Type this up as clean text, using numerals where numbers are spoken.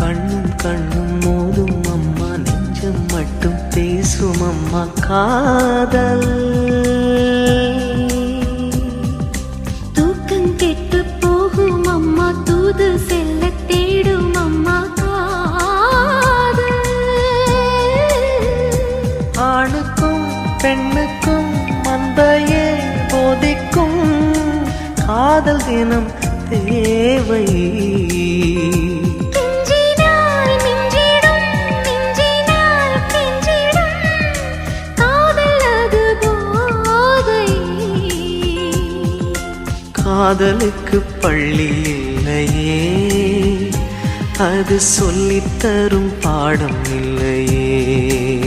கண்ணும் கண்ணும் மோதும் அம்மா, நெஞ்சம் மட்டும் பேசும் அம்மா காதல். தூக்கம் கெட்டு போகும் அம்மா, தூது செல்ல தேடும் அம்மா காதல். ஆணுக்கும் பெண்ணுக்கும் அன்பையே போதிக்கும் காதல் தினம் தேவை. காதலுக்கு பள்ளி இல்லையே, அது சொல்லித்தரும் பாடம் இல்லையே.